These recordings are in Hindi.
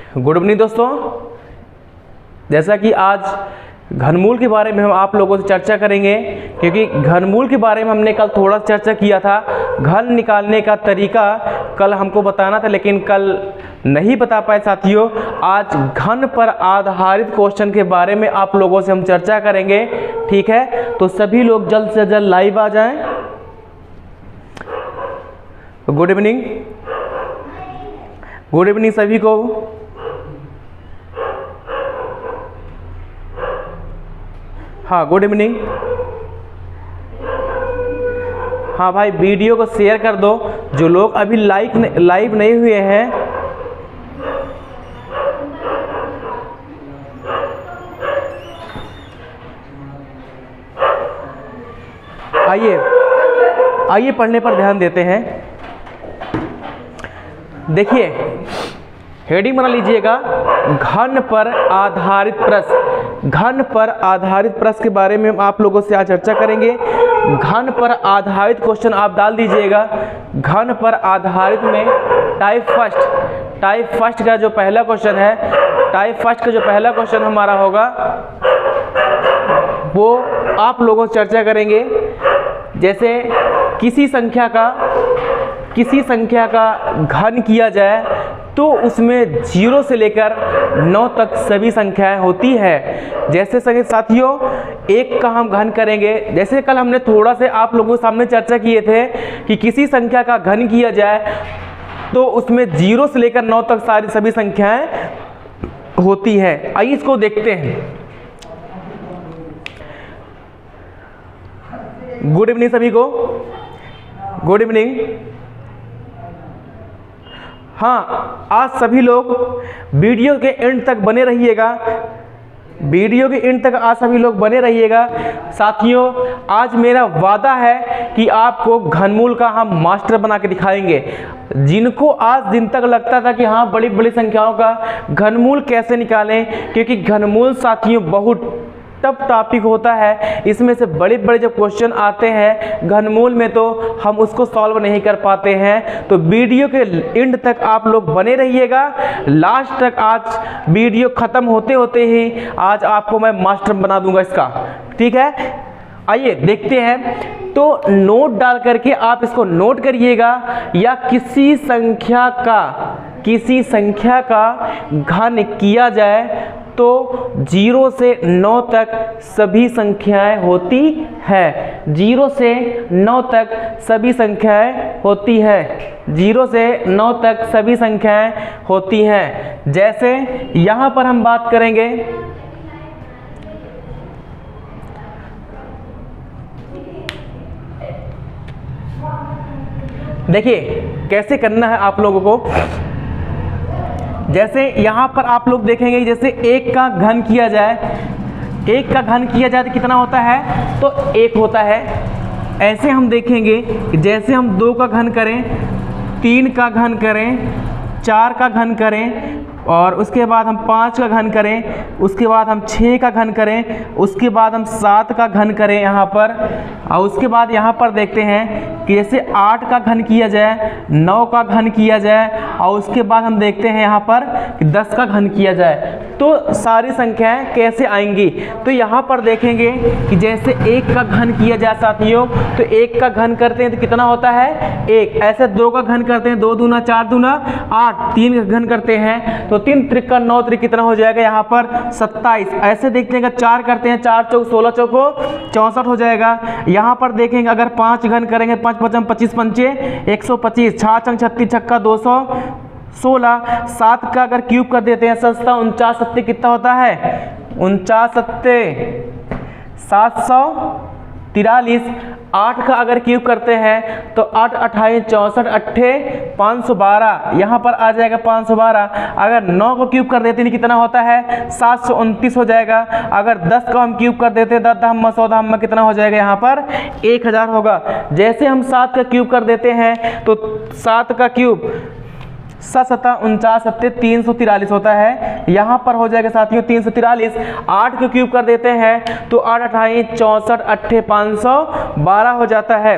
गुड इवनिंग दोस्तों। जैसा कि आज घनमूल के बारे में हम आप लोगों से चर्चा करेंगे, क्योंकि घनमूल के बारे में हमने कल थोड़ा चर्चा किया था। घन निकालने का तरीका कल हमको बताना था, लेकिन कल नहीं बता पाए साथियों। आज घन पर आधारित क्वेश्चन के बारे में आप लोगों से हम चर्चा करेंगे, ठीक है। तो सभी लोग जल्द से जल्द लाइव आ जाएं। गुड इवनिंग, गुड इवनिंग सभी को। हाँ, गुड इवनिंग। हाँ भाई, वीडियो को शेयर कर दो। जो लोग अभी लाइव नहीं हुए हैं, आइए पढ़ने पर ध्यान देते हैं। देखिए, हेडिंग बना लीजिएगा, घन पर आधारित प्रश्न। घन पर आधारित प्रश्न के बारे में हम आप लोगों से आज चर्चा करेंगे। घन पर आधारित क्वेश्चन आप डाल दीजिएगा। घन पर आधारित में टाइप फर्स्ट का जो पहला क्वेश्चन है, टाइप फर्स्ट का जो पहला क्वेश्चन हमारा होगा वो आप लोगों से चर्चा करेंगे। जैसे किसी संख्या का घन किया जाए तो उसमें 0 से लेकर 9 तक सभी संख्याएं होती है। जैसे साथियों, 1 का हम घन करेंगे। जैसे कल हमने थोड़ा से आप लोगों के सामने चर्चा किए थे कि किसी संख्या का घन किया जाए तो उसमें 0 से लेकर 9 तक सभी संख्याएं होती है। आइए इसको देखते हैं। गुड इवनिंग सभी को, गुड इवनिंग। हाँ, आज सभी लोग वीडियो के एंड तक बने रहिएगा। वीडियो के एंड तक आज सभी लोग बने रहिएगा। साथियों, आज मेरा वादा है कि आपको घनमूल का हम मास्टर बना के दिखाएंगे। जिनको आज दिन तक लगता था कि हाँ, बड़ी बड़ी संख्याओं का घनमूल कैसे निकालें, क्योंकि घनमूल साथियों बहुत टफ टॉपिक होता है। इसमें से बड़े बड़े जब क्वेश्चन आते हैं घनमूल में तो हम उसको सॉल्व नहीं कर पाते हैं। तो वीडियो के एंड तक आप लोग बने रहिएगा, लास्ट तक। आज वीडियो ख़त्म होते होते ही आज आपको मैं मास्टर बना दूंगा इसका, ठीक है। आइए देखते हैं। तो नोट डाल करके आप इसको नोट करिएगा, या किसी संख्या का घन किया जाए तो 0 से 9 तक सभी संख्याएं होती है। 0 से 9 तक सभी संख्याएं होती है। 0 से 9 तक सभी संख्याएं होती हैं। जैसे यहाँ पर हम बात करेंगे, देखिए कैसे करना है आप लोगों को। जैसे यहाँ पर आप लोग देखेंगे, जैसे 1 का घन किया जाए, 1 का घन किया जाए तो कितना होता है, तो 1 होता है। ऐसे हम देखेंगे कि जैसे हम 2 का घन करें, 3 का घन करें, 4 का घन करें, और उसके बाद हम 5 का घन करें, उसके बाद हम 6 का घन करें, उसके बाद हम 7 का घन करें यहाँ पर। और उसके बाद यहाँ पर देखते हैं कि जैसे 8 का घन किया जाए, 9 का घन किया जाए, और उसके बाद हम देखते हैं यहाँ पर कि 10 का घन किया जाए। तो सारी संख्याएं कैसे आएंगी, तो यहाँ पर देखेंगे कि जैसे 1 का घन किया जाए साथियों, तो 1 का घन करते हैं तो कितना होता है, 1। ऐसे 2 का घन करते हैं, 2 दूना 4 दूना 8। 3 का घन करते हैं तो 3 त्रिक 9 त्रिक कितना हो जाएगा यहाँ पर 27। ऐसे देखते हैं 4 करते हैं, 4 चौक 16 चौको 64 हो जाएगा। यहाँ पर देखेंगे अगर 5 घन करेंगे, 5 पचम 25 पंचे 125, 6 36 छक्का 216। 7 का अगर क्यूब कर देते हैं, 49 सत्ते कितना होता है, 49 सत्ते 743। 8 का अगर क्यूब करते हैं तो 8 28 64 अट्ठे 512, यहाँ पर आ जाएगा 512। अगर 9 को क्यूब कर देते हैं कितना होता है, 729 हो जाएगा। अगर 10 का हम क्यूब कर देते हैं, 10 धाम 100 धाम में कितना हो जाएगा, यहाँ पर 1000 होगा। जैसे हम 7 का क्यूब कर देते हैं तो 7 का क्यूब 7 49 सत्ते 343 होता है। यहाँ पर हो जाएगा साथियों 343। 8 को क्यूब कर देते हैं तो 8 28 64 अट्ठे 512 हो जाता है।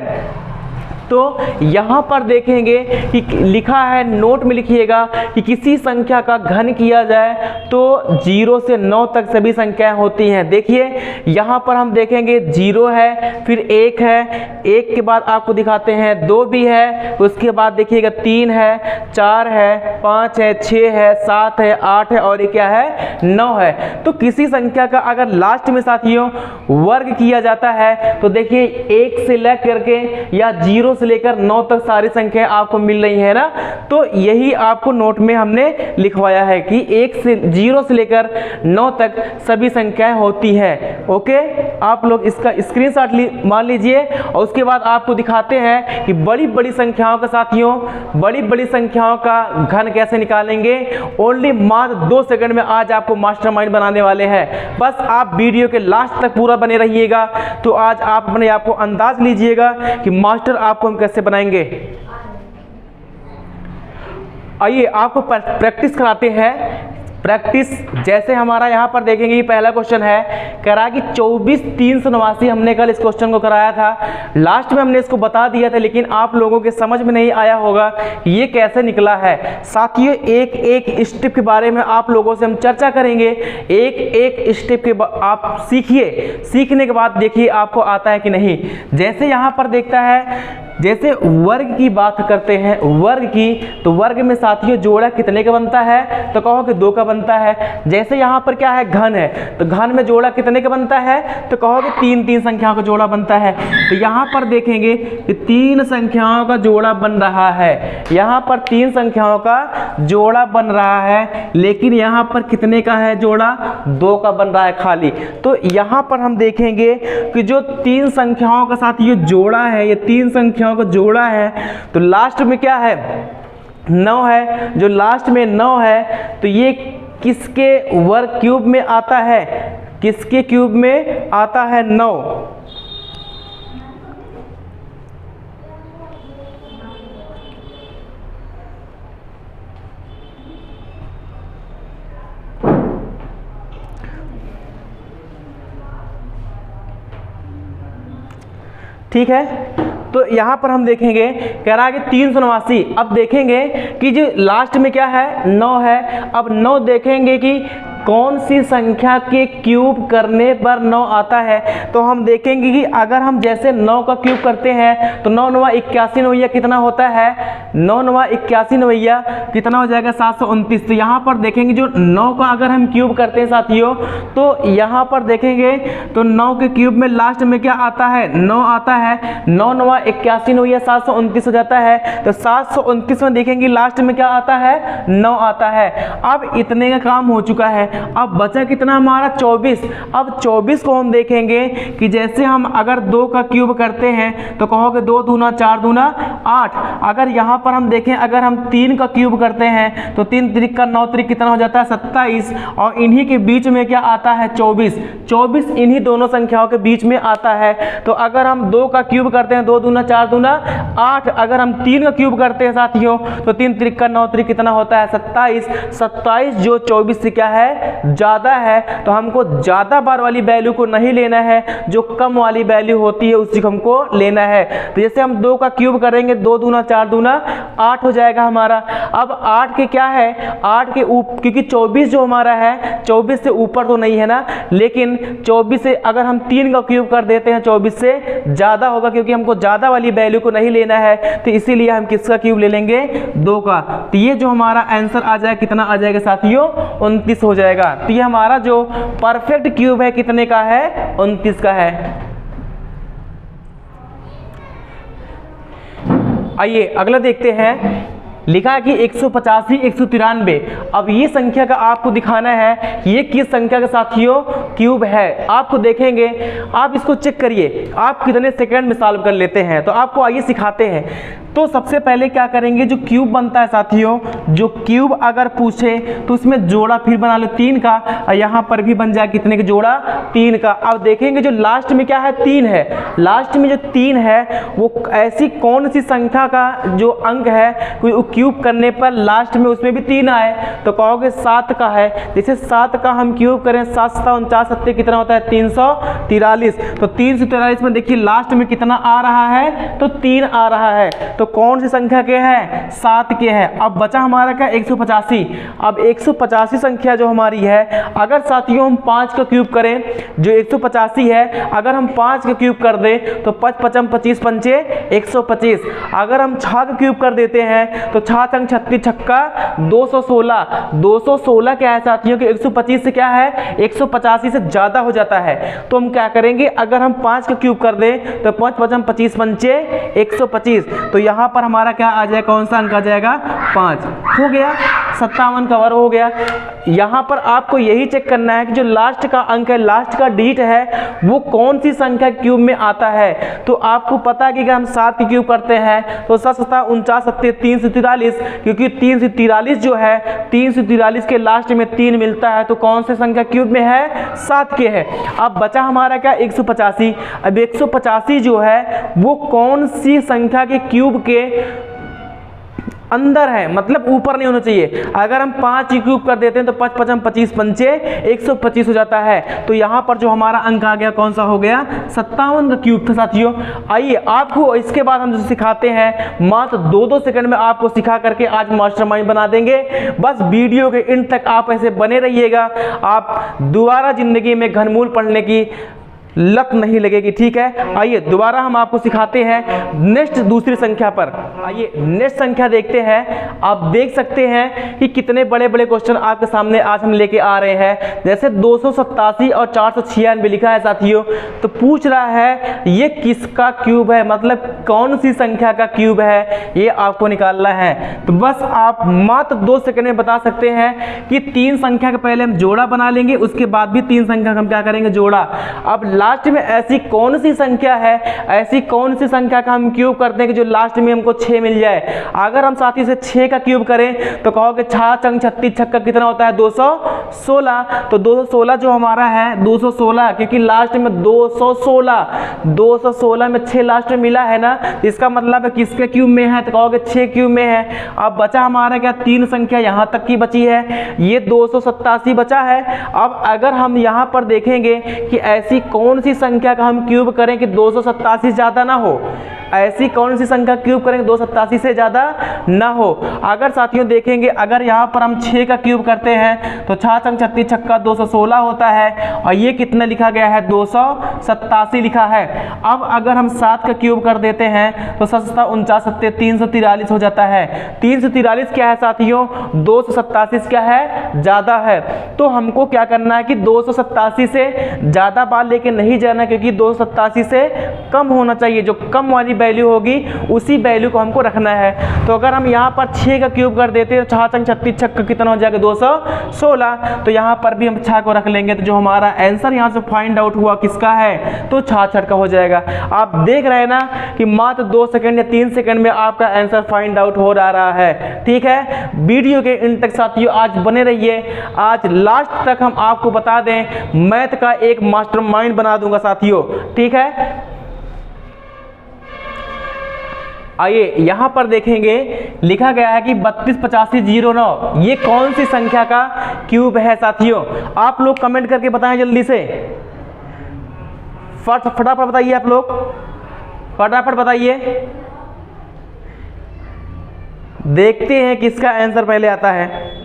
तो यहाँ पर देखेंगे कि लिखा है, नोट में लिखिएगा कि किसी संख्या का घन किया जाए तो 0 से 9 तक सभी संख्याएं होती हैं। देखिए यहाँ पर हम देखेंगे 0 है, फिर 1 है, 1 के बाद आपको दिखाते हैं 2 भी है, उसके बाद देखिएगा 3 है, 4 है, 5 है, 6 है, 7 है, 8 है और ये क्या है 9 है। तो किसी संख्या का अगर लास्ट में साथियों वर्ग किया जाता है तो देखिए 1 से लेकर के या 0 से लेकर 9 तक सारी संख्याएं आपको मिल रही है ना। तो यही आपको नोट में हमने लिखवाया है कि 0 से लेकर 9 तक सभी संख्याएं होती हैं। ओके, आप लोग इसका स्क्रीनशॉट मान लीजिए और उसके बाद आपको दिखाते हैं कि बड़ी बड़ी संख्याओं का साथियों, बड़ी बड़ी संख्याओं का घन कैसे निकालेंगे। ओनली मात्र 2 सेकंड में आज आपको मास्टरमाइंड बनाने वाले हैं। बस आप वीडियो के लास्ट तक पूरा बने रहिएगा तो आज आप अपने आप को अंदाज लीजिएगा कि मास्टर आपको हम कैसे बनाएंगे। आइए आपको प्रैक्टिस कराते हैं। प्रैक्टिस जैसे हमारा यहाँ पर देखेंगे, ये पहला क्वेश्चन है, कह रहा है कि 24,389 हमने कल इस क्वेश्चन को कराया था। लास्ट में हमने इसको बता दिया था लेकिन आप लोगों के समझ में नहीं आया होगा ये कैसे निकला है। साथियों एक एक स्टेप के बारे में आप लोगों से हम चर्चा करेंगे। एक एक स्टेप के आप सीखिए, सीखने के बाद देखिए आपको आता है कि नहीं। जैसे यहाँ पर देखता है, जैसे वर्ग की बात करते हैं, वर्ग की, तो वर्ग में साथियों जोड़ा कितने का बनता है तो कहो कि 2 का बनता है। जैसे यहाँ पर क्या है घन है तो घन में जोड़ा कितने का बनता है तो कहो कि 3 संख्याओं का जोड़ा बनता है। तो यहाँ पर देखेंगे कि 3 संख्याओं का जोड़ा बन रहा है, यहाँ पर 3 संख्याओं का जोड़ा बन रहा है, लेकिन यहाँ पर कितने का है जोड़ा 2 का बन रहा है खाली। तो यहाँ पर हम देखेंगे कि जो 3 संख्याओं का साथ ये जोड़ा है, ये 3 संख्याओं का जोड़ा है तो लास्ट में क्या है 9 है। जो लास्ट में 9 है तो ये किसके वर्ग क्यूब में आता है, किसके क्यूब में आता है 9। ठीक है, तो यहाँ पर हम देखेंगे कह रहा है कि 389। अब देखेंगे कि जो लास्ट में क्या है 9 है। अब 9 देखेंगे कि कौन सी संख्या के क्यूब करने पर 9 आता है। तो हम देखेंगे कि अगर हम जैसे 9 का क्यूब करते हैं तो 9 9 81 नवैया कितना होता है, 9 9 81 नवैया कितना हो जाएगा 729। तो यहाँ पर देखेंगे जो 9 का अगर हम क्यूब करते हैं साथियों तो यहाँ पर देखेंगे तो 9 के क्यूब में लास्ट में क्या आता है 9 आता है। 9 9 81 नवैया 729 हो जाता है। तो 729 में देखेंगे लास्ट में क्या आता है 9 आता है। अब इतने का काम हो चुका है। अब बचा कितना हमारा 24। अब 24 को हम देखेंगे कि जैसे हम अगर 2 का क्यूब करते हैं तो कहोगे 2 दूना 4 दूना 8। अगर यहाँ पर हम देखें अगर हम 3 का क्यूब करते हैं तो 3 त्रिक का 9 त्रिक कितना हो जाता है 27 और इन्हीं के बीच में क्या आता है 24। 24 इन्हीं दोनों संख्याओं के बीच में आता है। तो अगर हम 2 का क्यूब करते हैं 2 दूना 4 दूना 8। अगर हम 3 का क्यूब करते हैं साथियों तो 3 त्रिक का 9 त्रिक कितना होता है 27। 27 जो 24 से क्या है ज्यादा है। तो हमको ज्यादा बार वाली वैल्यू को नहीं लेना है, जो कम वाली वैल्यू होती है उसी को हमको लेना है। तो जैसे हम 2 का क्यूब करेंगे 2 दूना 4 दूना 8 हो जाएगा हमारा। अब 8 के क्या है 8 के ऊपर, क्योंकि 24 जो हमारा है 24 से ऊपर तो नहीं है ना, लेकिन 24 से अगर हम 3 का क्यूब कर देते हैं 24 से ज्यादा होगा, क्योंकि हमको ज्यादा वाली वैल्यू को नहीं लेना है। तो इसीलिए हम किसका क्यूब ले लेंगे 2 का। तो ये जो हमारा आंसर आ जाएगा कितना आ जाएगा साथियों 29 हो जाएगा। तो ये हमारा जो परफेक्ट क्यूब है कितने का है 29 का है। आइए अगला देखते हैं। लिखा है कि 185 193। अब ये संख्या का आपको दिखाना है कि ये किस संख्या के साथियों क्यूब है। आपको देखेंगे, आप इसको चेक करिए आप कितने सेकंड में सॉल्व कर लेते हैं। तो आपको आइए सिखाते हैं। तो सबसे पहले क्या करेंगे, जो क्यूब बनता है साथियों, जो क्यूब अगर पूछे तो उसमें जोड़ा फिर बना लो 3 का, और यहाँ पर भी बन जाए कितने का जोड़ा, 3 का। अब देखेंगे जो लास्ट में क्या है, 3 है। लास्ट में जो 3 है वो ऐसी कौन सी संख्या का जो अंक है कोई क्यूब करने पर लास्ट में उसमें भी 3 आए, तो कहोगे 7 का है। जैसे 7 का हम क्यूब करें, 7 7 49 7 कितना होता है, 343। तो 343 में देखिए लास्ट में कितना आ रहा है, तो 3 आ रहा है। तो कौन सी संख्या के है, 7 के है। अब बचा हमारा क्या, 185। अब 185 संख्या जो हमारी है, अगर साथियों हम 5 का क्यूब करें, जो 185 है, अगर हम 5 का क्यूब कर दें तो 5 5 25 पंचे 125। अगर हम 6 का क्यूब कर देते हैं तो 6 छंग 36 छक्का 216। 216 क्या है साथियों कि 125 से क्या है, 185 से ज्यादा हो जाता है। तो हम क्या करेंगे, अगर हम 5 का क्यूब कर दें तो 5 5 25 पंचे 125। तो यहाँ पर हमारा क्या आ जाएगा, कौन सा अंक आ जाएगा, 5। हो गया, 57 कवर हो गया। यहाँ पर आपको यही चेक करना है कि जो लास्ट का अंक है, लास्ट का डिजिट है, वो कौन सी संख्या क्यूब में आता है। तो आपको पता है कि अगर हम 7 की क्यूब करते हैं तो 7 7 49 7 343, क्योंकि 343 जो है, 343 के लास्ट में 3 मिलता है, तो कौन से संख्या क्यूब में है, 7 के है। अब बचा हमारा क्या, 185। अब 185 जो है वो कौन सी संख्या के क्यूब के अंदर है, मतलब ऊपर नहीं होना चाहिए। अगर हम 5 की क्यूब कर देते हैं तो 5 5 25 पंचे 125 हो जाता है। तो यहाँ पर जो हमारा अंक आ गया, कौन सा हो गया, 57 का क्यूब था साथियों। आइए आपको इसके बाद हम जो सिखाते हैं, मात्र 2-2 सेकंड में आपको सिखा करके आज मास्टरमाइंड बना देंगे। बस वीडियो के एंड तक आप ऐसे बने रहिएगा, आप दोबारा जिंदगी में घनमूल पढ़ने की लत नहीं लगेगी, ठीक है। आइए दोबारा हम आपको सिखाते हैं नेक्स्ट दूसरी संख्या पर। आइए नेक्स्ट संख्या देखते हैं। आप देख सकते हैं कि कितने बड़े बड़े क्वेश्चन आपके सामने आज हम लेके आ रहे हैं। जैसे 287 और 496 लिखा है साथियों, तो पूछ रहा है ये किसका क्यूब है, मतलब कौन सी संख्या का क्यूब है, ये आपको निकालना है। तो बस आप मात्र 2 सेकंड में बता सकते हैं कि 3 संख्या का पहले हम जोड़ा बना लेंगे, उसके बाद भी 3 संख्या हम क्या करेंगे, जोड़ा। अब लास्ट में ऐसी कौन सी संख्या है, ऐसी कौन सी संख्या का हम क्यूब करते हैं कि जो लास्ट में हमको 6 मिल जाए। अगर हम साथी से 6 का क्यूब करें तो कहोगे 6 चंग 36 छक्का कितना होता है, 216। तो 216 जो हमारा है, 216, क्योंकि लास्ट में 216 में 6 लास्ट में मिला है ना, इसका मतलब है किसके क्यूब में है, तो कहोगे 6 क्यूब में है। अब बचा हमारा क्या, 3 संख्या यहाँ तक की बची है, ये 287 बचा है। अब अगर हम यहाँ पर देखेंगे कि ऐसी कौन सी संख्या का हम क्यूब करें कि 287 ज्यादा ना हो, ऐसी कौन सी संख्या क्यूब करेंगे 287 से ज्यादा ना हो। अगर साथियों देखेंगे, अगर यहाँ पर हम 6 का क्यूब करते हैं तो 6 चंग 36 छक्का 216 होता है, और ये कितना लिखा गया है, 287 लिखा है। अब अगर हम 7 का क्यूब कर देते हैं तो 7 7 49 7 343 हो जाता है। 343 क्या है साथियों, 287 क्या है, ज्यादा है। तो हमको क्या करना है कि 287 से ज्यादा बार लेके नहीं जाना, क्योंकि 287 से कम होना चाहिए। जो कम वाली वैल्यू होगी उसी वैल्यू को हमको रखना है। तो अगर हम यहाँ पर 6 का क्यूब कर देते हैं तो 6 चंग 36 छक्का कितना हो जाएगा, 216। तो यहाँ पर भी हम 6 को रख लेंगे, तो जो हमारा आंसर यहाँ से फाइंड आउट हुआ किसका है, तो 66 का हो जाएगा। आप देख रहे हैं ना कि मात्र 2 सेकंड या 3 सेकंड में आपका आंसर फाइंड आउट हो रहा है, ठीक है। वीडियो के इन तक साथियों आज बने रहिए, आज लास्ट तक हम आपको बता दें मैथ का एक मास्टरमाइंड बना दूंगा साथियों, ठीक है। आइए यहां पर देखेंगे, लिखा गया है कि 328509, ये कौन सी संख्या का क्यूब है साथियों। आप लोग कमेंट करके बताएं जल्दी से, फटाफट बताइए, आप लोग फटाफट बताइए। देखते हैं किसका आंसर पहले आता है।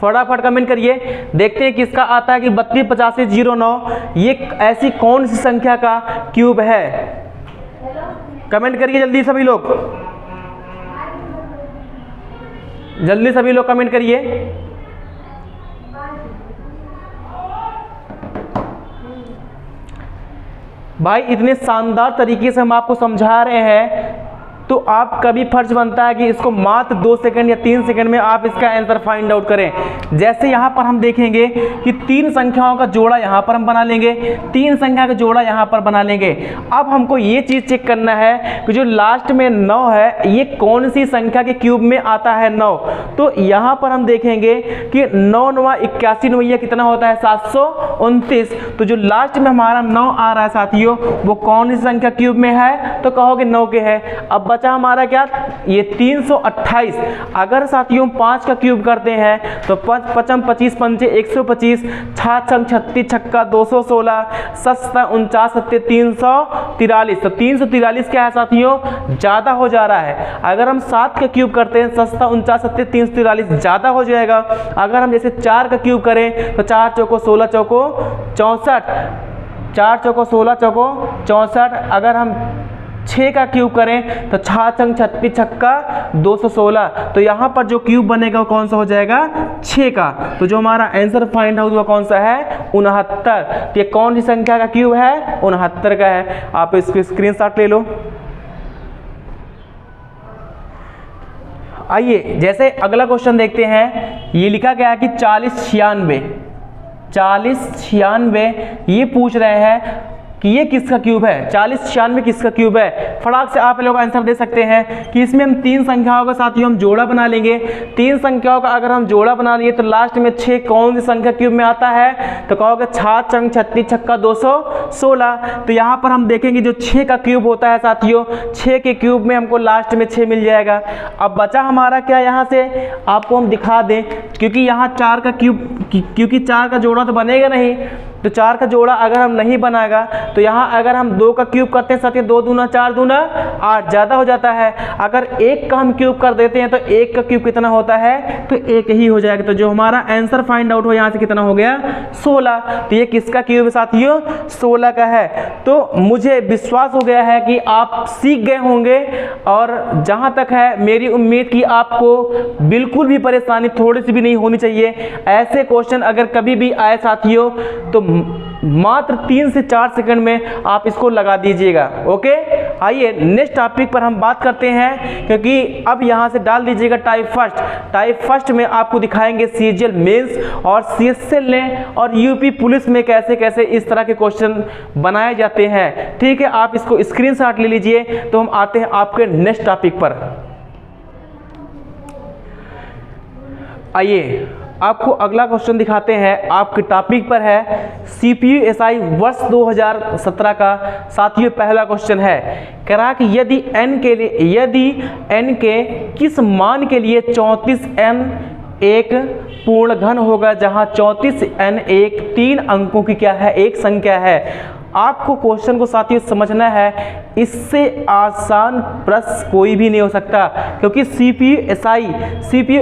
फटाफट कमेंट करिए, देखते हैं किसका आता है कि 328509 ये ऐसी कौन सी संख्या का क्यूब है। कमेंट करिए जल्दी सभी लोग, जल्दी सभी लोग कमेंट करिए। भाई इतने शानदार तरीके से हम आपको समझा रहे हैं, तो आपका भी फर्ज बनता है कि इसको मात्र 2 सेकंड या 3 सेकंड में आप इसका आंसर फाइंड आउट करें। जैसे यहाँ पर हम देखेंगे कि 3 संख्याओं का जोड़ा यहाँ पर हम बना लेंगे, 3 संख्या का जोड़ा यहाँ पर बना लेंगे। अब हमको ये चीज़ चेक करना है कि जो लास्ट में 9 है ये कौन सी संख्या के क्यूब में आता है 9। तो यहाँ पर हम देखेंगे कि 9 9 81 9 कितना होता है 729। तो जो लास्ट में हमारा 9 आ रहा है साथियों वो कौन सी संख्या क्यूब में है, तो कहोगे 9 के है। अब बचा हमारा क्या, ये 328। अगर साथियों 5 का क्यूब करते हैं तो 5 5 25 5 125, 6 36 छक्का 216, 7 49 7 343। तो 343 क्या है साथियों, ज़्यादा हो जा रहा है। अगर हम 7 का क्यूब करते हैं 7 49 7 343 ज़्यादा हो जाएगा। अगर हम जैसे 4 का क्यूब करें तो 4 चौको 16 चौको 64, 4 चौको 16 चौको 64। अगर हम 6 का क्यूब करें तो 6 छंग 36 छक्का 216। तो यहाँ पर जो क्यूब बनेगा वो कौन सा हो जाएगा, 6 का। तो जो हमारा आंसर फाइंड आउट हुआ कौन सा है, 69। तो ये कौन सी संख्या का क्यूब है, 69 का है। आप इसको स्क्रीनशॉट ले लो। आइए जैसे अगला क्वेश्चन देखते हैं। ये लिखा गया है कि 40 96 ये पूछ रहे हैं कि ये किसका क्यूब है, 40 96 किसका क्यूब है। फटाक से आप लोग आंसर दे सकते हैं कि इसमें हम 3 संख्याओं का साथियों हम जोड़ा बना लेंगे। 3 संख्याओं का अगर हम जोड़ा बना लिए तो लास्ट में 6 कौन सी संख्या क्यूब में आता है, तो कहोगे 6 चंग 36 छक्का 216। तो यहाँ पर हम देखेंगे जो 6 का क्यूब होता है साथियों, 6 के क्यूब में हमको लास्ट में 6 मिल जाएगा। अब बचा हमारा क्या, यहाँ से आपको हम दिखा दें क्योंकि यहाँ 4 का क्यूब, क्योंकि 4 का जोड़ा तो बनेगा नहीं। तो 4 का जोड़ा अगर हम नहीं बनाएगा तो यहाँ अगर हम 2 का क्यूब करते हैं साथियों 2 दूना 4 दूना 8 ज़्यादा हो जाता है। अगर 1 का हम क्यूब कर देते हैं तो 1 का क्यूब कितना होता है, तो 1 ही हो जाएगा। तो जो हमारा आंसर फाइंड आउट हो यहाँ से कितना हो गया, 16। तो ये किसका क्यूब है साथियों, 16 का है। तो मुझे विश्वास हो गया है कि आप सीख गए होंगे और जहाँ तक है मेरी उम्मीद कि आपको बिल्कुल भी परेशानी थोड़ी सी भी नहीं होनी चाहिए। ऐसे क्वेश्चन अगर कभी भी आए साथियों तो मात्र 3 से 4 सेकंड में आप इसको लगा दीजिएगा। ओके, आइए नेक्स्ट टॉपिक पर हम बात करते हैं क्योंकि अब यहाँ से डाल दीजिएगा टाइप फर्स्ट में आपको दिखाएंगे सीजीएल मेंस और सीएसएल ने और यूपी पुलिस में कैसे कैसे इस तरह के क्वेश्चन बनाए जाते हैं। ठीक है, आप इसको स्क्रीनशॉट ले लीजिए। तो हम आते हैं आपके नेक्स्ट टॉपिक पर। आइए आपको अगला क्वेश्चन दिखाते हैं। आपके टॉपिक पर है सीपीयू एसआई वर्ष 2017 का साथियों पहला क्वेश्चन है। कह रहा कि यदि n के किस मान के लिए 34n एक पूर्ण घन होगा जहां 34n एक 3 अंकों की क्या है, एक संख्या है। आपको क्वेश्चन को साथियों समझना है, इससे आसान प्रश्न कोई भी नहीं हो सकता क्योंकि सीपीयू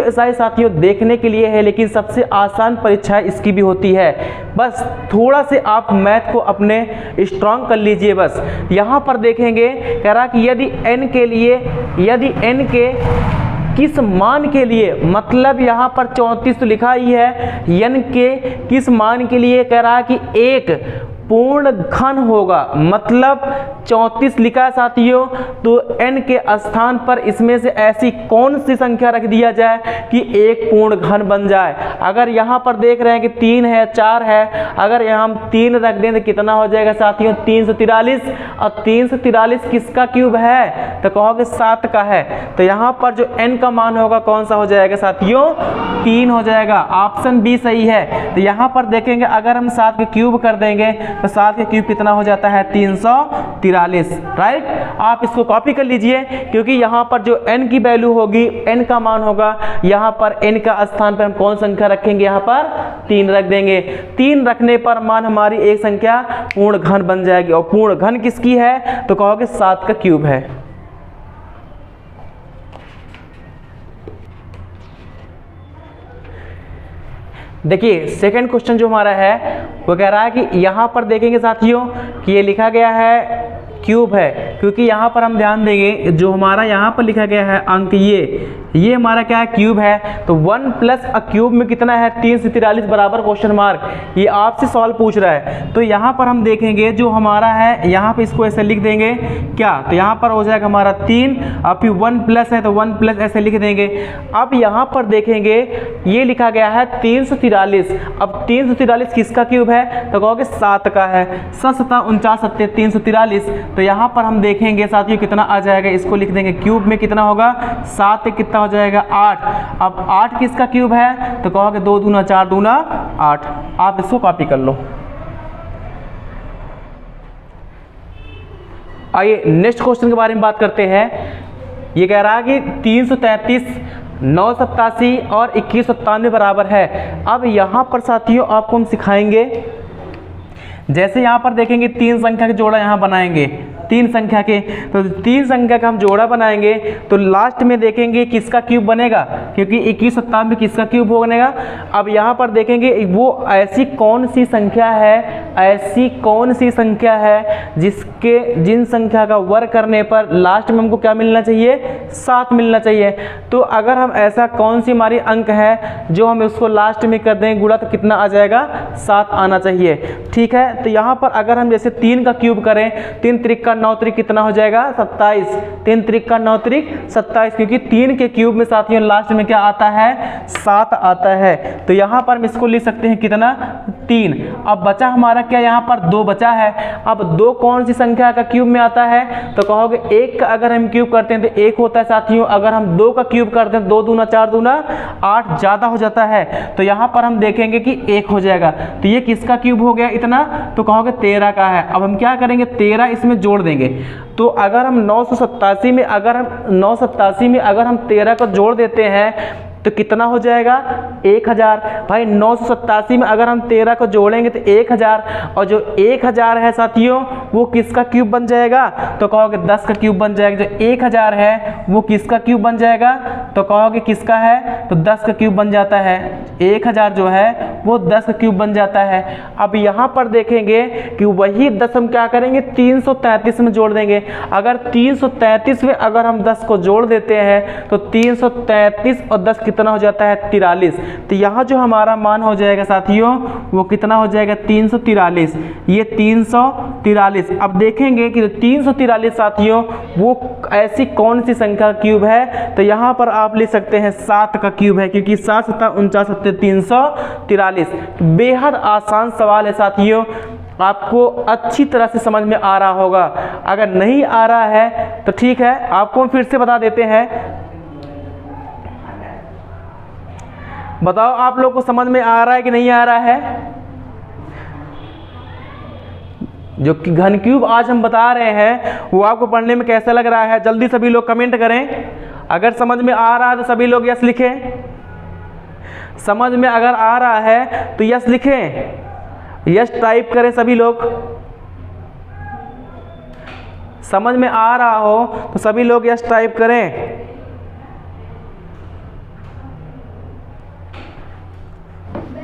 एसआई साथियों देखने के लिए है लेकिन सबसे आसान परीक्षा इसकी भी होती है। बस थोड़ा से आप मैथ को अपने स्ट्रांग कर लीजिए। बस यहाँ पर देखेंगे, कह रहा कि यदि n के किस मान के लिए, मतलब यहाँ पर 34 तो लिखा ही है, n के किस मान के लिए कह रहा है कि एक पूर्ण घन होगा, मतलब 34 लिखा है साथियों। तो n के स्थान पर इसमें से ऐसी कौन सी संख्या रख दिया जाए कि एक पूर्ण घन बन जाए। अगर यहाँ पर देख रहे हैं कि 3 है 4 है, अगर यहाँ हम 3 रख दें तो कितना हो जाएगा साथियों, 343। और 343 किसका क्यूब है, तो कहोगे 7 का है। तो यहाँ पर जो n का मान होगा कौन सा हो जाएगा साथियों, 3 हो जाएगा। ऑप्शन बी सही है। तो यहाँ पर देखेंगे अगर हम 7 के क्यूब कर देंगे तो 7 के क्यूब कितना हो जाता है, 343। राइट, आप इसको कॉपी कर लीजिए क्योंकि यहाँ पर जो n की वैल्यू होगी, n का मान होगा, यहाँ पर n का स्थान पर हम कौन संख्या रखेंगे, यहाँ पर 3 रख देंगे। 3 रखने पर मान हमारी एक संख्या पूर्ण घन बन जाएगी। और पूर्ण घन किसकी है, तो कहोगे 7 का क्यूब है। देखिए सेकंड क्वेश्चन जो हमारा है वो कह रहा है कि यहाँ पर देखेंगे साथियों कि ये लिखा गया है क्यूब है, क्योंकि यहाँ पर हम ध्यान देंगे जो हमारा यहाँ पर लिखा गया है अंक ये हमारा क्या है, क्यूब है। तो 1 प्लस अ क्यूब में कितना है, 3 से 43 बराबर क्वेश्चन मार्क, ये आपसे सवाल पूछ रहा है। तो यहाँ पर हम देखेंगे जो हमारा है, यहाँ पे इसको ऐसे लिख देंगे क्या, तो यहाँ पर हो जाएगा हमारा 3, अब फिर 1 प्लस है तो 1 प्लस ऐसे लिख देंगे। अब यहाँ पर देखेंगे ये लिखा गया है 343, अब 343 किसका क्यूब है, तो कहोगे 7 का है, 7 7 49 7 343। तो यहाँ पर हम देखेंगे साथियों कितना आ जाएगा, इसको लिख देंगे क्यूब में कितना होगा, 7 कितना हो जाएगा 8। अब 8 किसका क्यूब है, तो कहोगे 2 दूना 4 दूना 8। आप इसको कॉपी कर लो। आइए नेक्स्ट क्वेश्चन के बारे में बात करते हैं। ये कह रहा है कि 333 987 और 2197 बराबर है। अब यहाँ पर साथियों आपको हम सिखाएंगे, जैसे यहाँ पर देखेंगे 3 संख्या के जोड़ा यहाँ बनाएंगे, 3 संख्या के, तो 3 संख्या का हम जोड़ा बनाएंगे तो लास्ट में देखेंगे किसका क्यूब बनेगा, क्योंकि 2197 में किसका क्यूब बनेगा। अब यहाँ पर देखेंगे वो ऐसी कौन सी संख्या है, ऐसी कौन सी संख्या है जिन संख्या का वर्ग करने पर लास्ट में हमको क्या मिलना चाहिए, 7 मिलना चाहिए। तो अगर हम ऐसा कौन सी हमारी अंक है जो हम उसको लास्ट में कर देंगे गुणा, तो कितना आ जाएगा, 7 आना चाहिए। ठीक है, तो यहाँ पर अगर हम जैसे 3 का क्यूब करें, 3 त्रिक का 9 त्रिक कितना हो जाएगा, 27, 3 त्रिक का 9 त्रिक 27, क्योंकि 3 के क्यूब में साथियों लास्ट में क्या आता है, 7 आता है। तो यहाँ पर हम इसको लिख सकते हैं कितना, 3। अब बचा हमारा क्या, यहाँ पर 2 बचा है। अब 2 कौन सी संख्या का क्यूब में आता है, तो कहोगे 1 का अगर हम क्यूब करते हैं तो 1 होता है साथियों, अगर हम 2 का क्यूब करते हैं 2 दूना 4 दूना 8 ज़्यादा हो जाता है, तो यहाँ पर हम देखेंगे कि 1 हो जाएगा। तो ये किसका क्यूब हो गया इतना, तो कहोगे 13 का है। अब हम क्या करेंगे, 13 इसमें जोड़ देंगे। तो अगर हम 987 में अगर हम 13 को जोड़ देते हैं तो कितना हो जाएगा, 1000। भाई 987 में अगर हम 13 को जोड़ेंगे तो 1000, और जो 1000 है साथियों वो किसका क्यूब बन जाएगा, तो कहोगे 10 का क्यूब बन जाएगा। जो 1000 है वो किसका क्यूब बन जाएगा, तो कहोगे किसका है, तो 10 का क्यूब बन जाता है। 1000 जो है वो 10 का क्यूब बन जाता है। अब यहाँ पर देखेंगे कि वही 10 हम क्या करेंगे, 333 में जोड़ देंगे। अगर 333 में अगर हम 10 को जोड़ देते हैं तो 333 और 10 कितना हो जाता है, 43। तो यहाँ जो हमारा मान हो जाएगा साथियों वो कितना हो जाएगा, 343। ये 343। अब देखेंगे कि 343 साथियों वो ऐसी कौन सी संख्या का क्यूब है, तो यहाँ पर आप लिख सकते हैं 7 का क्यूब है, क्योंकि 7 7 49 7 343। बेहद आसान सवाल है साथियों, आपको अच्छी तरह से समझ में आ रहा होगा। अगर नहीं आ रहा है तो ठीक है, आपको हम फिर से बता देते हैं। बताओ आप लोग को समझ में आ रहा है कि नहीं आ रहा है। जो कि घन क्यूब आज हम बता रहे हैं वो आपको पढ़ने में कैसा लग रहा है, जल्दी सभी लोग कमेंट करें। अगर समझ में आ रहा है तो सभी लोग यस लिखें, समझ में अगर आ रहा है तो यस लिखें, यस टाइप करें सभी लोग। समझ में आ रहा हो तो सभी लोग यस टाइप करें।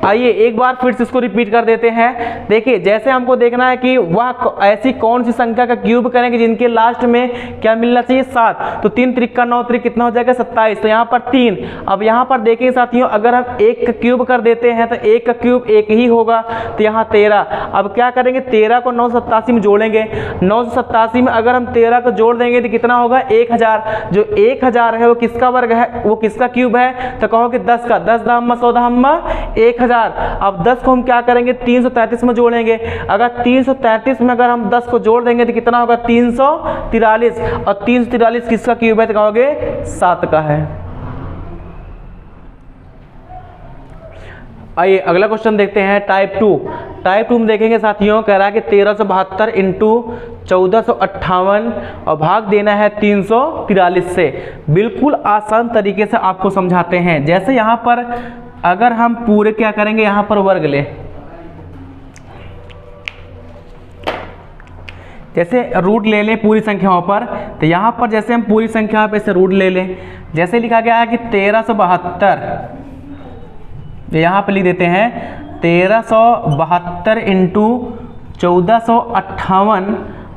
आइए एक बार फिर से इसको रिपीट कर देते हैं। देखिए जैसे हमको देखना है कि वह ऐसी कौन सी संख्या का क्यूब करेंगे जिनके लास्ट में क्या मिलना चाहिए, 7। तो 3 त्रिक का 9 त्रिक कितना हो जाएगा, 27। तो यहाँ पर 3। अब यहाँ पर देखें साथियों, अगर हम 1 का क्यूब कर देते हैं तो 1 का क्यूब 1 ही होगा, तो यहाँ 13। अब क्या करेंगे, 13 को 987 में जोड़ेंगे। 987 में अगर हम 13 को जोड़ देंगे तो कितना होगा, 1000। जो 1000 है वो किसका वर्ग है, वो किसका क्यूब है, तो कहोगे 10 का। 10 दहम्मा 100 दहम्मा 1000। अब 10 को हम क्या करेंगे, 333 में जोड़ेंगे। अगर 333 में अगर हम 10 को जोड़ देंगे तो कितना होगा, 343। और 343 किसका क्यूब है, तो कहोगे 7 का है। आइए अगला क्वेश्चन देखते हैं, टाइप 2। टाइप 2 में देखेंगे साथियों, कह रहा है कि 1372 इंटू 1458 और भाग देना है 343 से। बिल्कुल आसान तरीके से आपको समझाते हैं। जैसे यहाँ पर अगर हम पूरे क्या करेंगे, यहाँ पर वर्ग ले, जैसे रूट ले लें पूरी संख्याओं पर, तो यहाँ पर जैसे हम पूरी संख्या पे से रूट ले लें। जैसे लिखा गया है कि 1372, यहाँ पे लिख देते हैं 1372 इंटू 1458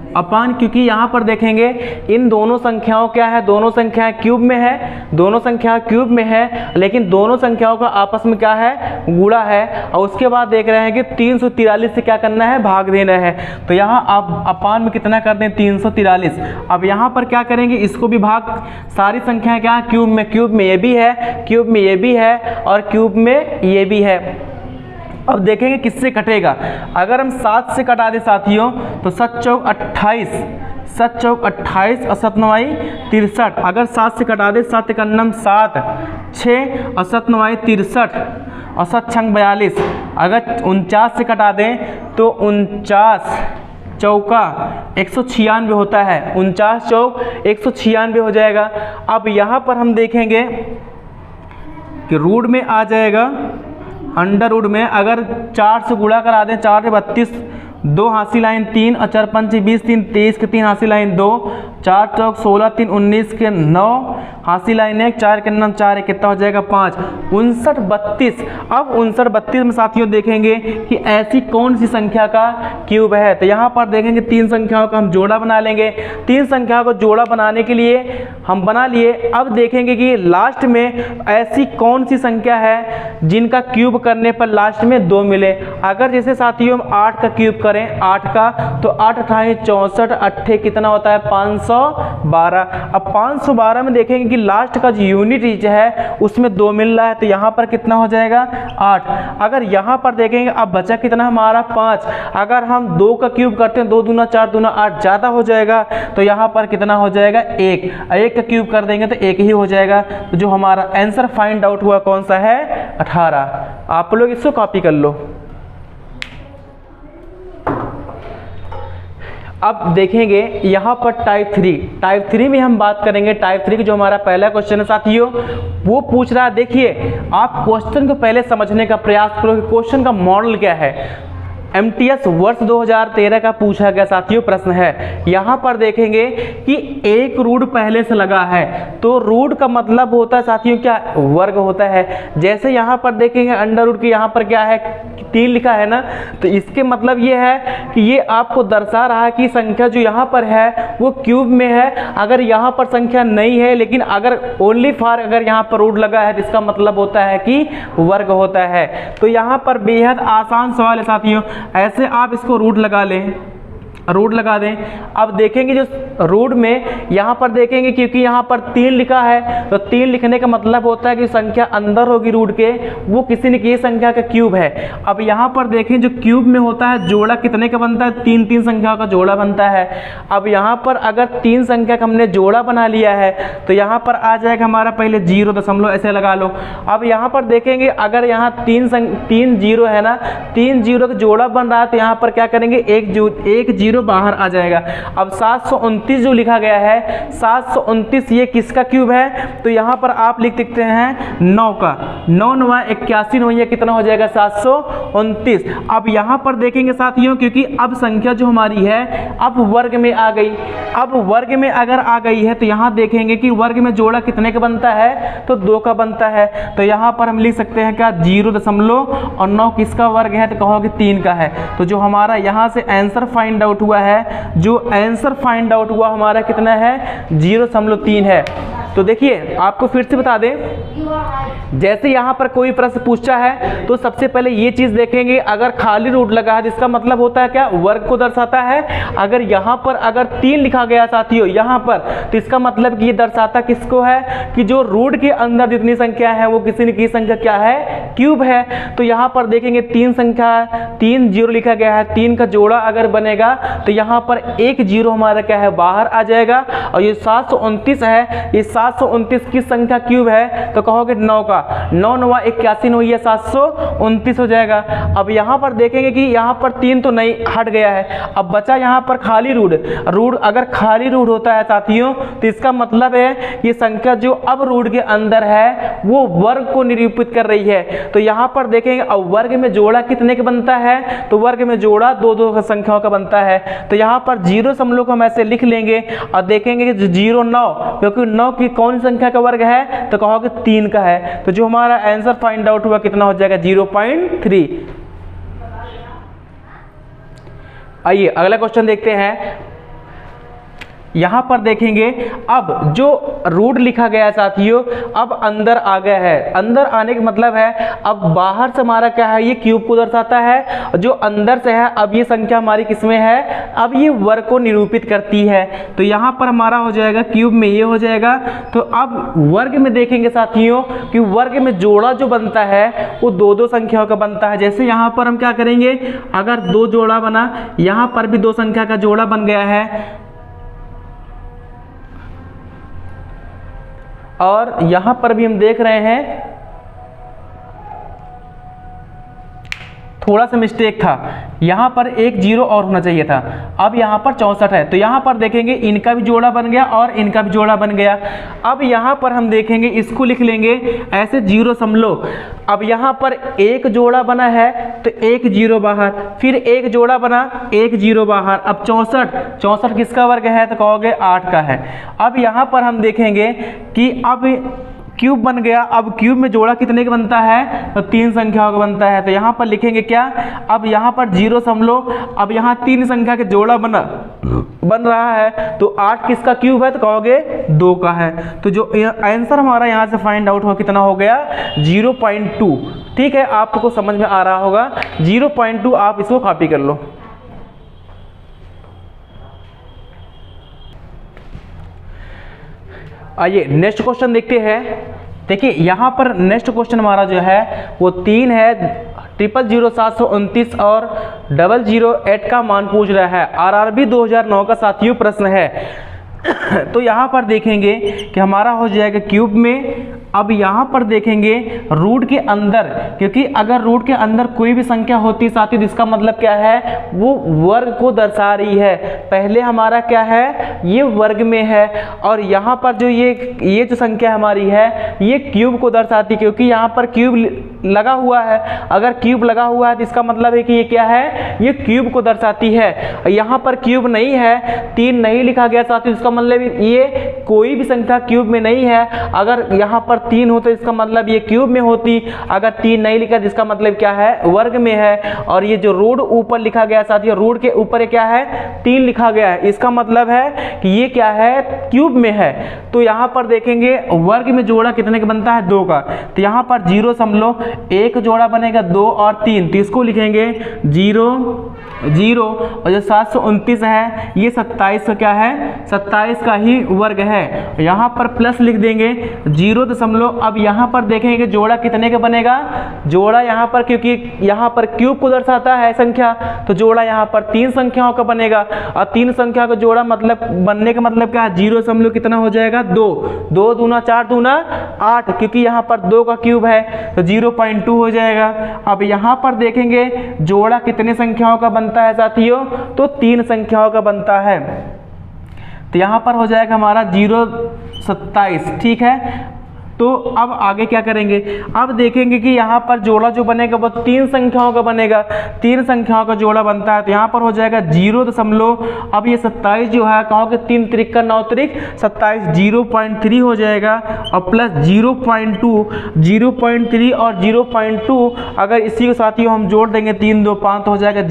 अपान, क्योंकि यहाँ पर देखेंगे इन दोनों संख्याओं क्या है, दोनों संख्याएं क्यूब में है, दोनों संख्या क्यूब में है, लेकिन दोनों संख्याओं का आपस में क्या है, गुणा है। और उसके बाद देख रहे हैं कि 343 से क्या करना है, भाग देना है। तो यहाँ आप अपान में कितना कर दें, 343। अब यहाँ पर क्या करेंगे, इसको भी भाग, सारी संख्याएं क्या है, क्यूब में, क्यूब में ये भी है, क्यूब में ये भी है और क्यूब में ये भी है। अब देखेंगे किससे कटेगा। अगर हम 7 से कटा दें साथियों तो 7 चौक 28, 7 चौक 28 और 7 नवाई 63। अगर 7 से कटा दें, 7 एक अन्नम 7, 6 और 7 नवाई 63 और 7 छंग 42। अगर 49 से कटा दें तो 49 चौका 196 होता है, 49 चौक 196 हो जाएगा। अब यहाँ पर हम देखेंगे कि रूट में आ जाएगा, अंडर रूट में अगर 4 से गुणा करा दें, 4 से 32, 2 हासिल लाइन 3 और 4 पंच 20, 3 23 के 3 हासिल लाइन 2, 4 चौक 16, 3 19 के 9 हासिल लाइन 1, 4 के 9 4 कितना हो जाएगा 5, 59 32। अब 59 32 में साथियों देखेंगे कि ऐसी कौन सी संख्या का क्यूब है। तो यहाँ पर देखेंगे 3 संख्याओं का हम जोड़ा बना लेंगे। 3 संख्याओं को जोड़ा बनाने के लिए हम बना लिए। अब देखेंगे कि लास्ट में ऐसी कौन सी संख्या है जिनका क्यूब करने पर लास्ट में 2 मिले। अगर जैसे साथियों हम 8 का क्यूब करें, 8 का, तो 8 अठाई 64, 8 कितना होता है 512। अब 512 में देखेंगे कि लास्ट का जो यूनिट रीच है उसमें 2 मिल रहा है, तो यहाँ पर कितना हो जाएगा 8। अगर यहाँ पर देखेंगे अब बचा कितना हमारा 5। अगर हम 2 का क्यूब करते हैं, 2 दूना 4 दूना 8 ज़्यादा हो जाएगा, तो यहाँ पर कितना हो जाएगा 1। 1 का क्यूब कर देंगे तो 1 ही हो जाएगा। तो जो हमारा आंसर फाइंड आउट हुआ कौन सा है 18। आप लोग इसको कॉपी कर लो। अब देखेंगे यहाँ पर टाइप 3 में हम बात करेंगे। टाइप 3 की जो हमारा पहला क्वेश्चन है साथियों, वो पूछ रहा है, देखिए आप क्वेश्चन को पहले समझने का प्रयास करो कि क्वेश्चन का मॉडल क्या है। MTS वर्ष 2013 का पूछा गया साथियों प्रश्न है। यहाँ पर देखेंगे कि एक रूट पहले से लगा है, तो रूट का मतलब होता है साथियों क्या, वर्ग होता है। जैसे यहाँ पर देखेंगे अंडर रूट की यहाँ पर क्या है 3 लिखा है ना, तो इसके मतलब ये है कि ये आपको दर्शा रहा है कि संख्या जो यहाँ पर है वो क्यूब में है। अगर यहाँ पर संख्या नहीं है, लेकिन अगर ओनली फॉर अगर यहाँ पर रूट लगा है, तो इसका मतलब होता है कि वर्ग होता है। तो यहाँ पर बेहद आसान सवाल है साथियों, ऐसे आप इसको रूट लगा लें, रूट लगा दें। अब देखेंगे जो रूट में यहाँ पर देखेंगे, क्योंकि यहाँ पर 3 लिखा है, तो 3 लिखने का मतलब होता है कि संख्या अंदर होगी रूट के, वो किसी न किसी संख्या का क्यूब है। अब यहाँ पर देखें जो क्यूब में होता है जोड़ा कितने का बनता है, 3 संख्याओं का जोड़ा बनता है। अब यहाँ पर अगर 3 संख्या का हमने जोड़ा बना लिया है, तो यहाँ पर आ जाएगा हमारा पहले 0 दशमलव ऐसे लगा लो। अब यहाँ पर देखेंगे अगर यहाँ 3 जीरो है ना, 3 जीरो का जोड़ा बन रहा है, तो यहाँ पर क्या करेंगे 1 जीरो बाहर आ जाएगा। अब 729 जो लिखा गया है, 729 ये किसका क्यूब है, तो यहाँ पर आप लिख सकते हैं 9 का। 9 9 81 9 कितना हो जाएगा 729। अब यहाँ पर देखेंगे साथियों, क्योंकि अब संख्या जो हमारी है अब वर्ग में आ गई। अब वर्ग में अगर आ गई है, तो यहाँ देखेंगे कि वर्ग में जोड़ा कितने का बनता है, तो 2 का बनता है। तो यहाँ पर हम लिख सकते हैं क्या 0.9 किसका वर्ग है, तो कहोगे 3 का है। तो जो हमारा यहाँ से आंसर फाइंड आउट हुआ है, जो आंसर फाइंड आउट हुआ हमारा कितना है 0.3 है। तो देखिए आपको फिर से बता दें, जैसे यहाँ पर कोई प्रश्न पूछा है तो सबसे पहले ये चीज़ देखेंगे, अगर खाली रूट लगा है जिसका मतलब होता है क्या, वर्ग को दर्शाता है। अगर यहाँ पर अगर 3 लिखा गया साथियों यहाँ पर, तो इसका मतलब कि ये दर्शाता किसको है कि जो रूट के अंदर जितनी संख्या है वो किसी न किसी संख्या क्या है, क्यूब है। तो यहाँ पर देखेंगे 3 संख्या 3 जीरो लिखा गया है, 3 का जोड़ा अगर बनेगा तो यहाँ पर 1 जीरो हमारा क्या है बाहर आ जाएगा। और ये 729 है, ये 729 की संख्या क्यूब है, तो कहोगे 9 का। 9 9 81 9 ये 729 हो जाएगा। अब यहाँ पर देखेंगे कि यहाँ पर 3 तो नहीं हट गया है, अब बचा यहाँ पर खाली रूट। अगर खाली रूट होता है साथियों, तो इसका मतलब है ये संख्या जो अब रूट के अंदर है वो वर्ग को निरूपित कर रही है। तो यहाँ पर देखेंगे अब वर्ग में जोड़ा कितने का बनता है, तो वर्ग में जोड़ा 2 संख्याओं का बनता है। तो यहाँ पर 0 को हम ऐसे लिख लेंगे और देखेंगे कि 0 9, क्योंकि 9 की कौन संख्या का वर्ग है, तो कहोगे 3 का है। तो जो हमारा आंसर फाइंड आउट हुआ कितना हो जाएगा 0.3। आइए अगला क्वेश्चन देखते हैं। यहाँ पर देखेंगे अब जो रूट लिखा गया है साथियों, अब अंदर आ गया है। अंदर आने का मतलब है अब बाहर से हमारा क्या है, ये क्यूब को दर्शाता है, जो अंदर से है अब ये संख्या हमारी किसमें है, अब ये वर्ग को निरूपित करती है। तो यहाँ पर हमारा हो जाएगा क्यूब में ये हो जाएगा। तो अब वर्ग में देखेंगे साथियों कि वर्ग में जोड़ा जो बनता है वो दो दो संख्याओं का बनता है। जैसे यहाँ पर हम क्या करेंगे, अगर दो जोड़ा बना, यहाँ पर भी दो संख्या का जोड़ा बन गया है, और यहां पर भी हम देख रहे हैं थोड़ा सा मिस्टेक था, यहाँ पर एक जीरो और होना चाहिए था, अब यहाँ पर 64 है। तो यहाँ पर देखेंगे इनका भी जोड़ा बन गया और इनका भी जोड़ा बन गया। अब यहाँ पर हम देखेंगे, इसको लिख लेंगे ऐसे 0। अब यहाँ पर एक जोड़ा बना है तो एक जीरो बाहर, फिर एक जोड़ा बना, एक जीरो बाहर। अब 64 किसका वर्ग है, तो कहोगे 8 का है। अब यहाँ पर हम देखेंगे कि अब क्यूब बन गया। अब क्यूब में जोड़ा कितने का बनता है, तो 3 संख्याओं का बनता है। तो यहाँ पर लिखेंगे क्या, अब यहाँ पर 0, अब यहाँ 3 संख्या के जोड़ा बन रहा है, तो 8 किसका क्यूब है, तो कहोगे 2 का है। तो जो आंसर हमारा यहाँ से फाइंड आउट हो कितना हो गया, 0.2। ठीक है, आपको समझ में आ रहा होगा, 0.2 आप इसको कॉपी कर लो। आइए नेक्स्ट क्वेश्चन देखते हैं। देखिए यहाँ पर नेक्स्ट क्वेश्चन हमारा जो है वो 3 है, 000729 और 008 का मान पूछ रहा है। आरआरबी 2009 का साथियों प्रश्न है। तो यहाँ पर देखेंगे कि हमारा हो जाएगा क्यूब में। अब यहाँ पर देखेंगे रूट के अंदर, क्योंकि अगर रूट के अंदर कोई भी संख्या होती है साथियों, इसका मतलब क्या है, वो वर्ग को दर्शा रही है। पहले हमारा क्या है, ये वर्ग में है, और यहाँ पर जो ये जो संख्या हमारी है ये क्यूब को दर्शाती है, क्योंकि यहाँ पर क्यूब लगा हुआ है। अगर क्यूब लगा हुआ है तो इसका मतलब है कि ये क्या है, ये क्यूब को दर्शाती है। यहाँ पर क्यूब नहीं है, 3 नहीं लिखा गया साथियों, इसका मतलब ये कोई भी संख्या क्यूब में नहीं है। अगर यहाँ पर 3 होते इसका मतलब ये क्यूब में होती, अगर 3 नहीं लिखा जिसका मतलब क्या है, वर्ग में है। और ये जो रूट ऊपर लिखा गया साथियों, रूट के ऊपर क्या है, 3 लिखा गया है, इसका मतलब है कि ये क्या है, क्यूब में है। तो यहाँ पर देखेंगे वर्ग में जोड़ा कितने का बनता है, 2 का। तो यहाँ पर 1 जोड़ा बनेगा 2 और 3, तो इसको लिखेंगे 0 और जो 729 है ये 27 का क्या है, 27 का ही वर्ग है। यहाँ पर प्लस लिख देंगे 0, अब यहाँ पर देखेंगे जोड़ा कितने का बनेगा, जोड़ा यहाँ पर क्योंकि यहाँ पर क्यूब को दर्शाता है संख्या, तो जोड़ा यहाँ पर 3 संख्याओं का बनेगा। और 3 संख्या का जोड़ा मतलब बनने का मतलब क्या है, 0 कितना हो जाएगा, 2 दूना 4 दूना 8, क्योंकि यहाँ पर 2 का क्यूब है, तो 0.2 हो जाएगा। अब यहाँ पर देखेंगे जोड़ा कितने संख्याओं का बनता है साथियों, तो 3 संख्याओं का बनता है। तो यहाँ पर हो जाएगा हमारा 027। ठीक है, तो अब आगे क्या करेंगे, अब देखेंगे कि यहाँ पर जोड़ा जो बनेगा वो 3 संख्याओं का बनेगा, 3 संख्याओं का जोड़ा बनता है। तो यहाँ पर हो जाएगा 0, अब ये 27 जो है कहोगे 3 त्रिक का 9 त्रिक 27, 0.3 हो जाएगा, और प्लस 0.3 और 0.2 अगर इसी के साथियों हम जोड़ देंगे 3 2 5 तो हो जाएगा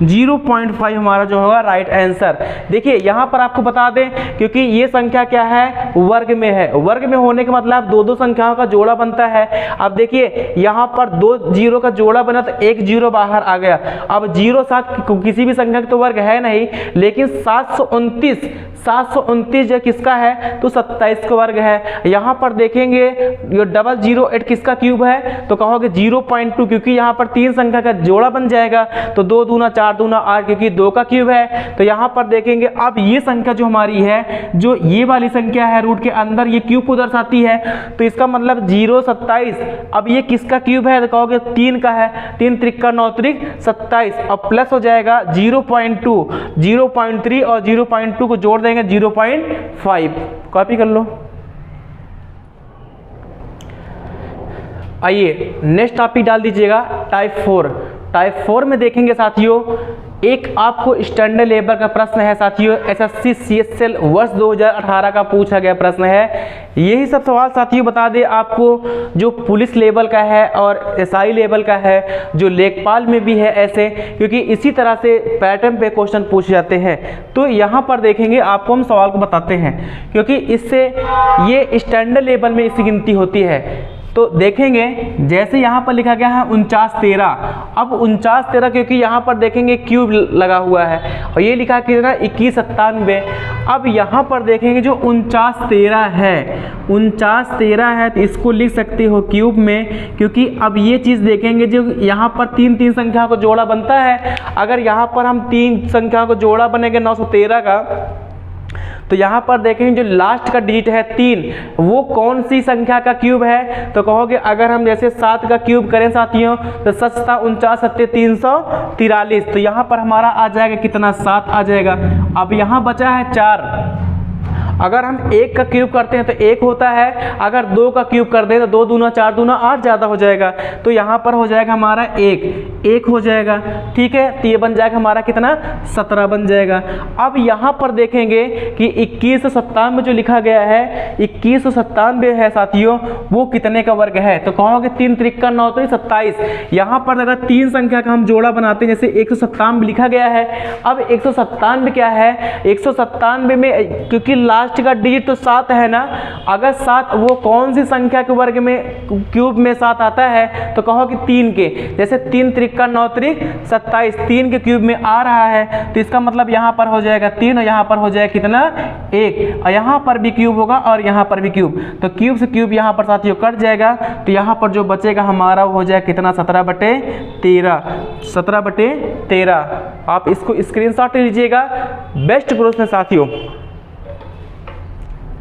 0.5 हमारा जो होगा राइट आंसर। देखिए यहाँ पर आपको बता दें, क्योंकि ये संख्या क्या है, वर्ग में है, वर्ग में होने का मतलब 2 संख्याओं का जोड़ा बनता है। अब देखिए यहाँ पर 2 0 का जोड़ा बना तो 1 0 बाहर आ गया। अब 0 7 किसी भी संख्या का तो वर्ग है नहीं, लेकिन 729 जो किसका है, तो 27 का वर्ग है। यहाँ पर देखेंगे ये 008 किसका क्यूब है, तो कहोगे 0.2, क्योंकि यहाँ पर 3 संख्या का जोड़ा बन जाएगा, तो 2 दूना 4 दूना 8, क्योंकि 2 का क्यूब है। तो यहाँ पर देखेंगे अब ये संख्या जो हमारी है, जो ये वाली संख्या है रूट के अंदर, ये क्यूब को दर्शाती है, तो इसका मतलब 027। अब ये किसका क्यूब है, तो कहोगे 3 का है, 3 त्रिक का 9 त्रिक 27, अब प्लस हो जाएगा 0.2, 0.3 और 0.2 को जोड़ देंगे 0.5, कॉपी कर लो। आइए नेक्स्ट टॉपिक डाल दीजिएगा टाइप 4। टाइप 4 में देखेंगे साथियों, एक आपको स्टैंडर्ड लेवल का प्रश्न है साथियों, एसएससी सीएचएसएल वर्ष 2018 का पूछा गया प्रश्न है। यही सब सवाल साथियों बता दें आपको, जो पुलिस लेवल का है और एसआई लेवल का है, जो लेखपाल में भी है ऐसे, क्योंकि इसी तरह से पैटर्न पे क्वेश्चन पूछे जाते हैं। तो यहाँ पर देखेंगे आपको हम सवाल को बताते हैं, क्योंकि इससे ये स्टैंडर्ड लेवल में इसकी गिनती होती है। तो देखेंगे जैसे यहाँ पर लिखा गया है 49-13, अब 49-13 क्योंकि यहाँ पर देखेंगे क्यूब लगा हुआ है और ये लिखा है कितना 2197। अब यहाँ पर देखेंगे जो 49-13 है, 49-13 है तो इसको लिख सकते हो क्यूब में, क्योंकि अब ये चीज़ देखेंगे जो यहाँ पर 3 संख्या को जोड़ा बनता है। अगर यहाँ पर हम 3 संख्या को जोड़ा बनेगा 913 का, तो यहाँ पर देखेंगे जो लास्ट का डिजिट है 3, वो कौन सी संख्या का क्यूब है, तो कहोगे अगर हम जैसे 7 का क्यूब करें साथियों तो 7 × 49 = 343, तो यहाँ पर हमारा आ जाएगा कितना 7 आ जाएगा। अब यहाँ बचा है 4, अगर हम 1 का क्यूब करते हैं तो 1 होता है, अगर 2 का क्यूब कर दें तो 2 दूना 4 दूना 8 ज़्यादा हो जाएगा, तो यहाँ पर हो जाएगा हमारा 1 हो जाएगा। ठीक है, तो ये बन जाएगा हमारा कितना 17 बन जाएगा। अब यहाँ पर देखेंगे कि 2197 जो लिखा गया है 2197 है साथियों, वो कितने का वर्ग है, तो कहोगे 3 × 3 = 9 तो 27। यहाँ पर अगर 3 संख्या का हम जोड़ा बनाते हैं, जैसे 197 लिखा गया है, अब 197 क्या है, 197 में क्योंकि लास्ट का डिजिट तो 7 है ना, अगर 7 वो कौन सी संख्या के वर्ग में क्यूब में 7 आता है, तो कहो कि 3 के, जैसे 3 × 3 = 9 × 3 = 27, 3 के क्यूब में आ रहा है, तो इसका मतलब यहाँ पर हो जाएगा 3 और यहाँ पर हो जाएगा कितना 1, और यहाँ पर भी क्यूब होगा और यहाँ पर भी क्यूब, तो क्यूब से क्यूब यहाँ पर साथियों कट जाएगा, तो यहाँ पर जो बचेगा हमारा वो हो जाएगा कितना 17/13, 17/13। आप इसको स्क्रीनशॉट लीजिएगा, बेस्ट प्रश्न साथियों।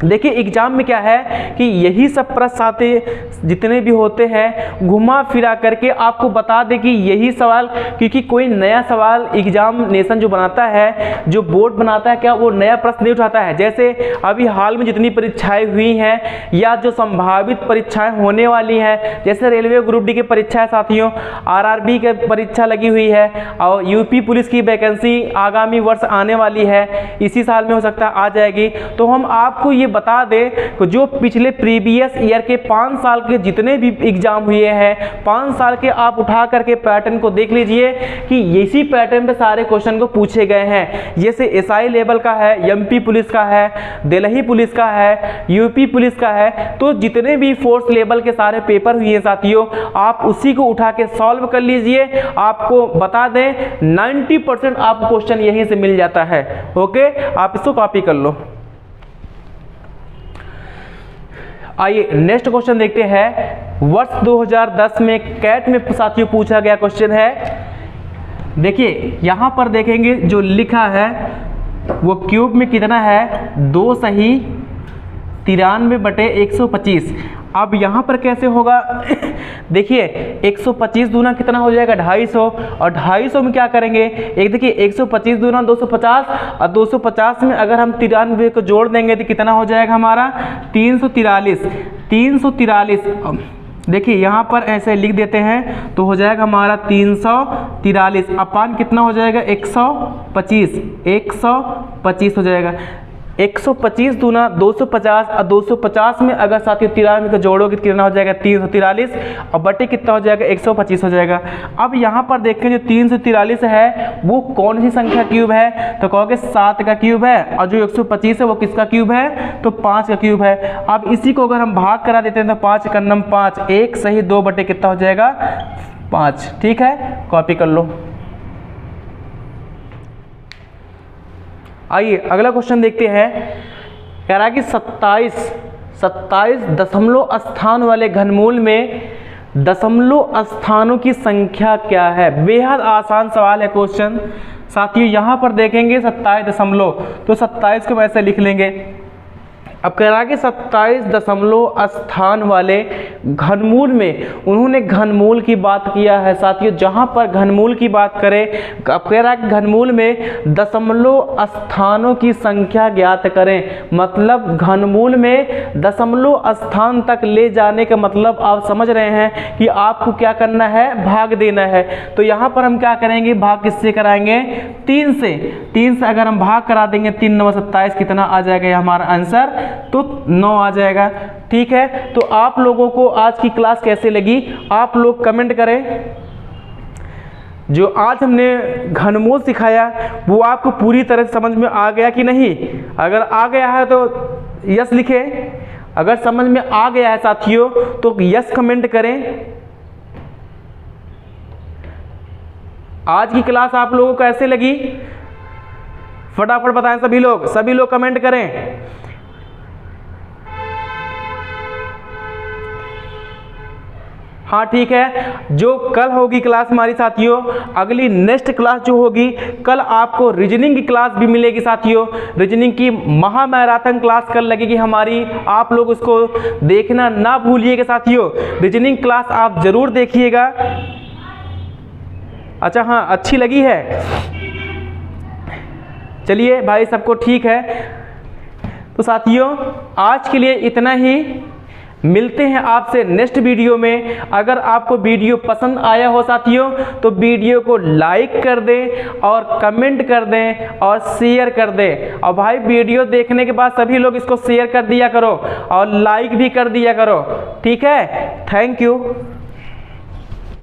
देखिए एग्जाम में क्या है कि यही सब प्रश्न आते जितने भी होते हैं, घुमा फिरा करके आपको बता दे कि यही सवाल, क्योंकि कोई नया सवाल एग्जामिनेशन जो बनाता है, जो बोर्ड बनाता है, क्या वो नया प्रश्न नहीं उठाता है। जैसे अभी हाल में जितनी परीक्षाएं हुई हैं या जो संभावित परीक्षाएं होने वाली हैं, जैसे रेलवे ग्रुप डी की परीक्षा है साथियों, आरआरबी की परीक्षा लगी हुई है, और यूपी पुलिस की वैकेंसी आगामी वर्ष आने वाली है, इसी साल में हो सकता है आ जाएगी। तो हम आपको ये बता दें कि जो पिछले प्रीवियस ईयर के 5 साल के जितने भी एग्जाम हुए हैं, 5 साल के आप उठा करके पैटर्न को देख लीजिए कि इसी पैटर्न पे सारे क्वेश्चन को पूछे गए हैं। जैसे एसआई लेवल का है, एमपी पुलिस का है, दिल्ली पुलिस का है, यूपी पुलिस का है, तो जितने भी फोर्स लेवल के सारे पेपर हुए हैं साथियों, आप उसी को उठा के सॉल्व कर लीजिए। आपको बता दें 90% आपको क्वेश्चन यहीं से मिल जाता है। ओके, आप इसको कॉपी कर लो। आइए नेक्स्ट क्वेश्चन देखते हैं। वर्ष 2010 में कैट में साथियों पूछा गया क्वेश्चन है। देखिए यहां पर देखेंगे जो लिखा है वो क्यूब में कितना है 2 सही 93/125। अब यहाँ पर कैसे होगा देखिए 125 दूना कितना हो जाएगा 250, और 250 में क्या करेंगे, एक देखिए 125 दूना 250, और 250 में अगर हम 93 को जोड़ देंगे तो कितना हो जाएगा हमारा 343। देखिए यहाँ पर ऐसे लिख देते हैं तो हो जाएगा हमारा 343 अपान कितना हो जाएगा 125 हो जाएगा। 125 दूना 250, और 250 में अगर साथियों 93 को जोड़ोगे तो कितना हो जाएगा 343, और बटे कितना हो जाएगा 125 हो जाएगा। अब यहाँ पर देखें जो 343 है वो कौन सी संख्या क्यूब है, तो कहोगे 7 का क्यूब है, और जो 125 है वो किसका क्यूब है, तो 5 का क्यूब है। अब इसी को अगर हम भाग करा देते हैं तो 5 × 9 = 5, 1 सही 2 बटे कितना हो जाएगा 5। ठीक है, कॉपी कर लो। आइए अगला क्वेश्चन देखते हैं। कह रहा है कि 27 दशमलव स्थान वाले घनमूल में दशमलव स्थानों की संख्या क्या है। बेहद आसान सवाल है क्वेश्चन साथियों। यहाँ पर देखेंगे 27 दशमलव, तो 27 को वैसे लिख लेंगे, अब कह रहा है कि 27 दशमलव स्थान वाले घनमूल में उन्होंने घनमूल की बात किया है साथियों। जहां पर घनमूल की बात करें, अब कह रहा है कि घनमूल में दशमलव स्थानों की संख्या ज्ञात करें। मतलब घनमूल में दशमलव स्थान तक ले जाने का मतलब आप समझ रहे हैं कि आपको क्या करना है, भाग देना है। तो यहां पर हम क्या करेंगे, भाग किससे कराएंगे, 3 से। 3 से अगर हम भाग करा देंगे, 3 9 27 कितना आ जाएगा, ये हमारा आंसर तो 9 आ जाएगा। ठीक है, तो आप लोगों को आज की क्लास कैसे लगी आप लोग कमेंट करें। जो आज हमने घनमूल सिखाया वो आपको पूरी तरह से समझ में आ गया कि नहीं? अगर आ गया है तो यस लिखें, अगर समझ में आ गया है साथियों तो यस कमेंट करें। आज की क्लास आप लोगों को कैसे लगी फटाफट बताएं सभी लोग कमेंट करें। हाँ ठीक है, जो कल होगी क्लास हमारी साथियों, अगली नेक्स्ट क्लास जो होगी कल आपको रीजनिंग की क्लास भी मिलेगी साथियों। रीजनिंग की महा मैराथन क्लास कल लगेगी हमारी, आप लोग उसको देखना ना भूलिएगा साथियों। रीजनिंग क्लास आप जरूर देखिएगा। अच्छा हाँ, अच्छी लगी है, चलिए भाई सबको ठीक है। तो साथियों आज के लिए इतना ही, मिलते हैं आपसे नेक्स्ट वीडियो में। अगर आपको वीडियो पसंद आया हो साथियों तो वीडियो को लाइक कर दें और कमेंट कर दें और शेयर कर दें। और भाई वीडियो देखने के बाद सभी लोग इसको शेयर कर दिया करो और लाइक भी कर दिया करो। ठीक है, थैंक यू।